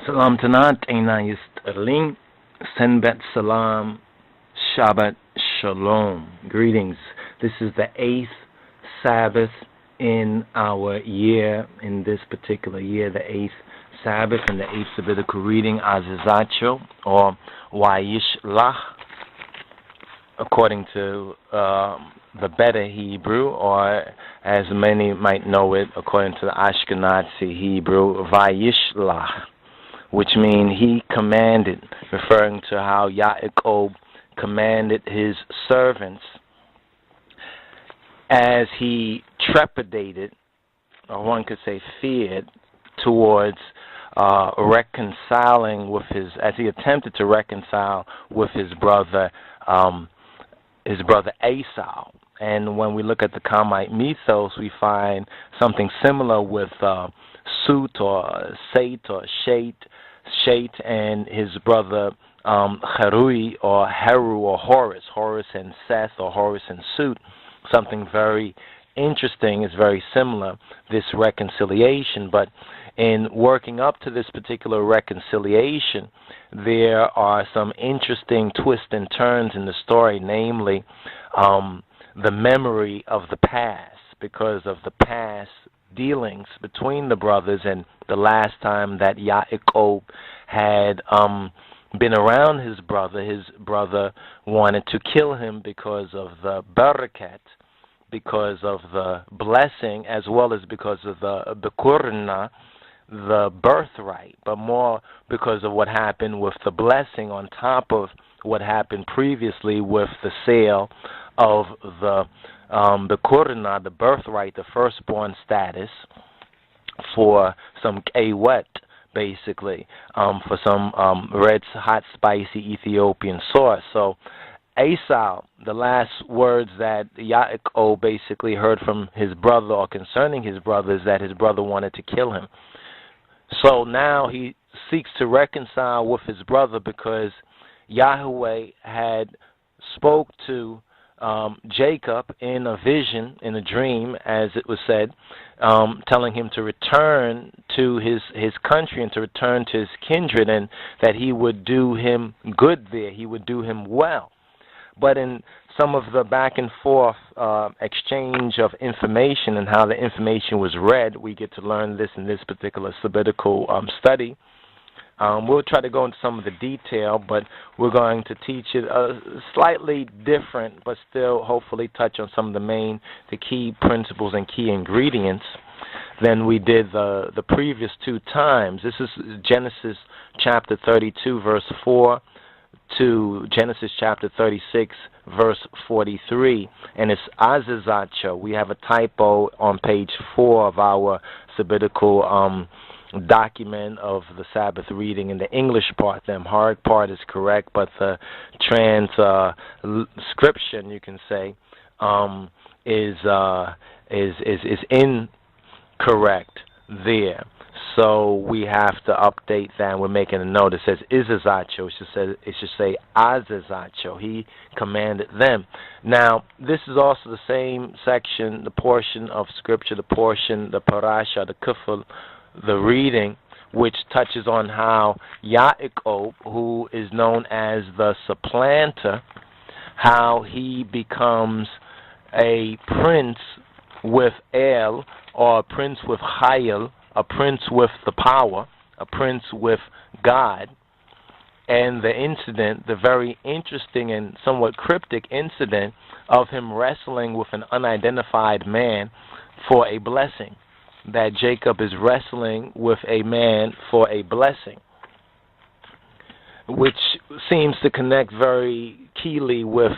Salam Tanat Einayist Erling, Senbet Salam, Shabbat Shalom. Greetings. This is the 8th Sabbath in our year, in this particular year, the 8th Sabbath and the 8th Sabbatical reading, Azizacho, or YHWH, according to the better Hebrew, or as many might know it, according to the Ashkenazi Hebrew, YHWH, which means he commanded, referring to how Yaakov commanded his servants as he trepidated, or one could say feared, towards reconciling with as he attempted to reconcile with his brother Esau. And when we look at the Kamite mythos, we find something similar with Sut or Sate or Shate and his brother Heru or Horus and Seth, or Horus and Sut. Something very interesting is very similar, this reconciliation. But in working up to this particular reconciliation, there are some interesting twists and turns in the story, namely the memory of the past, because of the past dealings between the brothers, and the last time that Yaakov had been around his brother wanted to kill him because of the barakat, because of the blessing, as well as because of the kurna, the birthright, but more because of what happened with the blessing on top of what happened previously with the sale of the kurna, the birthright, the firstborn status, for some kawet, basically, for some red, hot, spicy Ethiopian sauce. So Esau, the last words that Yaakov basically heard from his brother, or concerning his brother, is that his brother wanted to kill him. So now he seeks to reconcile with his brother, because Yahweh had spoke to Jacob in a vision, in a dream, as it was said, telling him to return to his country and to return to his kindred, and that he would do him good there, he would do him well. But in some of the back and forth exchange of information and how the information was read, we get to learn this in this particular sabbatical study. We'll try to go into some of the detail, but we're going to teach it slightly different, but still hopefully touch on some of the key principles and key ingredients than we did the previous two times. This is Genesis chapter 32, verse 4, to Genesis chapter 36, verse 43, and it's Azizacho. We have a typo on page 4 of our sabbatical document of the Sabbath reading. In the English part, the Amharic part is correct, but the transcription, you can say, is incorrect there. So we have to update that, and we're making a note. It says Izazacho. It should say Azizacho. He commanded them. Now, this is also the same section, the portion of Scripture, the parasha, the kufl, the reading, which touches on how Yaakov, who is known as the supplanter, how he becomes a prince with El, or a prince with HAILE, a prince with the power, a prince with God. And the incident, the very interesting and somewhat cryptic incident of him wrestling with an unidentified man for a blessing, that Jacob is wrestling with a man for a blessing, which seems to connect very keenly with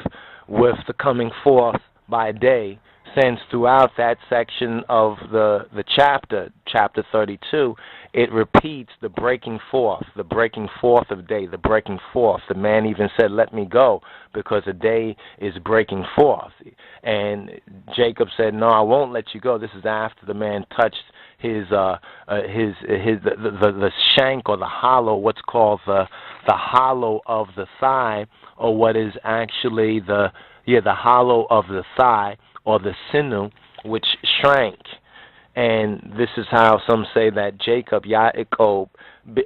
the coming forth by day, since throughout that section of the chapter 32, it repeats the breaking forth of day, the breaking forth. The man even said, "Let me go, because a day is breaking forth." And Jacob said, "No, I won't let you go." This is after the man touched the shank, or the hollow, what's called the hollow of the thigh, or what is actually the hollow of the thigh, or the sinew, which shrank And this is how some say that Jacob, Yaakov,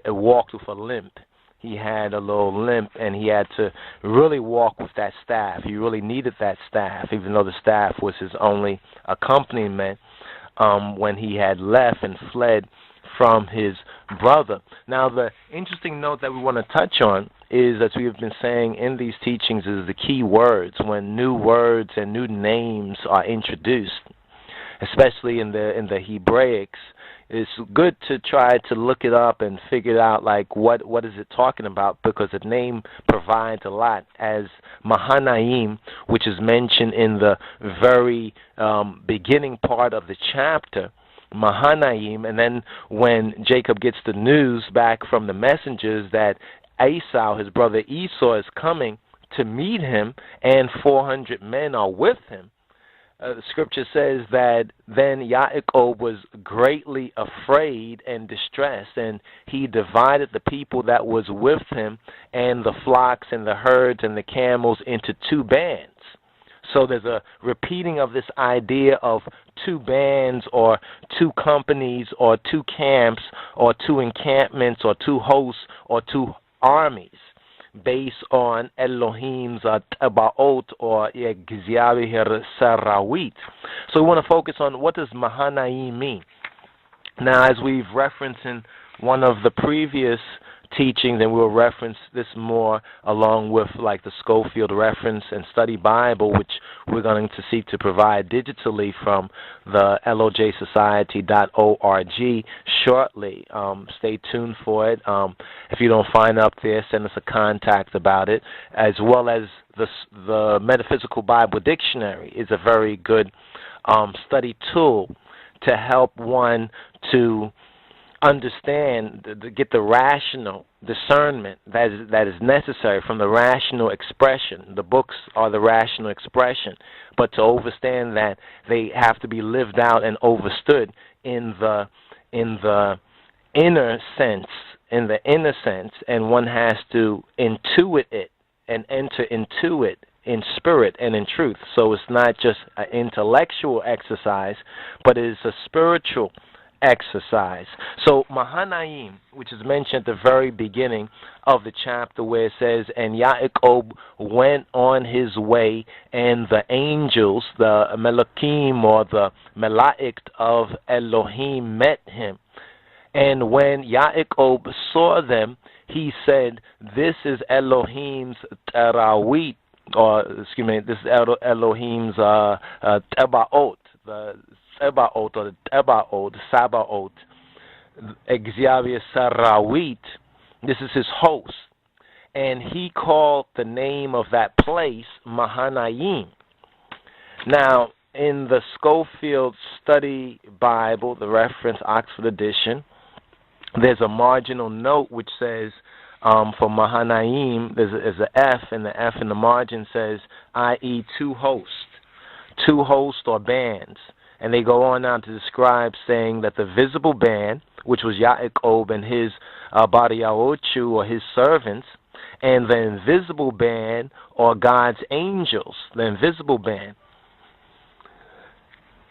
walked with a limp. He had a little limp, and he had to really walk with that staff. He really needed that staff, even though the staff was his only accompaniment when he had left and fled from his brother. Now, the interesting note that we want to touch on is, as we have been saying in these teachings, is the key words. When new words and new names are introduced, especially in the Hebraics, it's good to try to look it up and figure out, like, what is it talking about, because the name provides a lot. As Mahanaim, which is mentioned in the very beginning part of the chapter, Mahanaim, and then when Jacob gets the news back from the messengers that Esau, his brother Esau, is coming to meet him, and 400 men are with him, the scripture says that then Yaakov was greatly afraid and distressed, and he divided the people that was with him and the flocks and the herds and the camels into two bands. So there's a repeating of this idea of two bands or two companies or two camps or two encampments or two hosts or two armies, based on Elohim's Tabaot or YHWH Sarawit. So we want to focus on, what does Mahanaim mean? Now, as we've referenced in one of the previous teachings, and we'll reference this more along with like the Schofield Reference and Study Bible, which we're going to seek to provide digitally from the lojsociety.org shortly. Stay tuned for it. If you don't find up there, send us a contact about it, as well as the Metaphysical Bible Dictionary is a very good study tool to help one to understand, to get the rational discernment that is necessary from the rational expression. The books are the rational expression, but to understand that they have to be lived out and understood in the inner sense, and one has to intuit it and enter into it in spirit and in truth. So it's not just an intellectual exercise, but it is a spiritual exercise. So Mahanaim, which is mentioned at the very beginning of the chapter, where it says, and Yaakov went on his way, and the angels, the Melakim or the Melaikt of Elohim, met him. And when Yaakov saw them, he said, this is Elohim's Tarawit, or excuse me, this is Elohim's Tabaot, the Sabaoth or the Tebaoth, Sabaoth, YHWH Sarawit. This is his host. And he called the name of that place Mahanaim. Now, in the Schofield Study Bible, the reference Oxford edition, there's a marginal note which says, for Mahanaim, there's an F, and the F in the margin says, i.e. two hosts or bands. And they go on now to describe, saying that the visible band, which was Yaakov and his Bariaochu, or his servants, and the invisible band, or God's angels, the invisible band.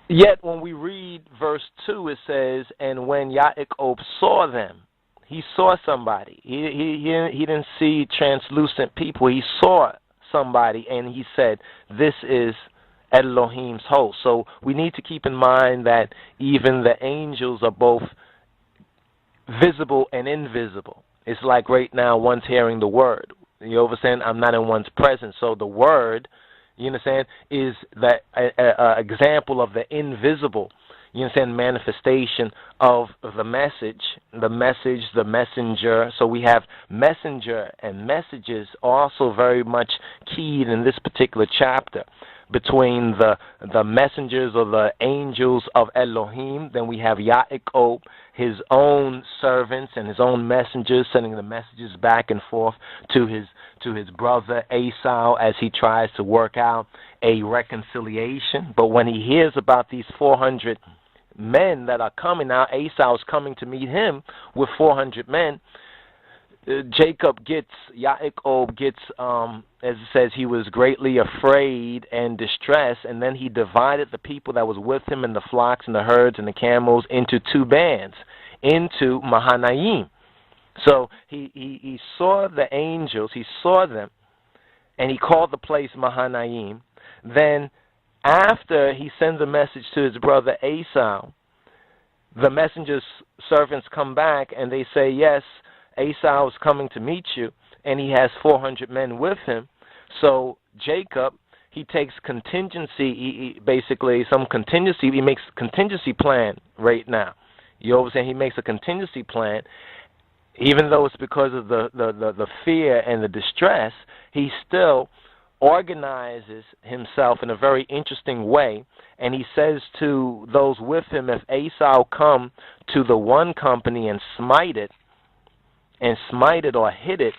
Yet when we read verse 2, it says, and when Yaakov saw them, he saw somebody. He didn't see translucent people. He saw somebody, and he said, this is Elohim's host. So we need to keep in mind that even the angels are both visible and invisible. It's like right now one's hearing the word. You understand? I'm not in one's presence. So the word, you understand, is that example of the invisible, you understand, manifestation of the message, the messenger. So we have messenger and messages, also very much keyed in this particular chapter, between the messengers or the angels of Elohim. Then we have Yaakov, his own servants and his own messengers, sending the messages back and forth to his brother Esau as he tries to work out a reconciliation. But when he hears about these 400 men that are coming now, Esau is coming to meet him with 400 men. Yaakov gets, as it says, he was greatly afraid and distressed, and then he divided the people that was with him and the flocks and the herds and the camels into two bands, into Mahanaim. So he saw the angels, he saw them, and he called the place Mahanaim. Then after he sends a message to his brother Esau, the messenger's servants come back and they say, yes, Esau is coming to meet you, and he has 400 men with him. So Jacob, he takes contingency, basically some contingency, he makes a contingency plan right now. You know what I'm saying? He makes a contingency plan. Even though it's because of the fear and the distress, he still organizes himself in a very interesting way, and he says to those with him, if Esau come to the one company and smite it or hit it,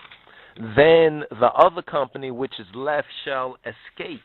then the other company which is left shall escape.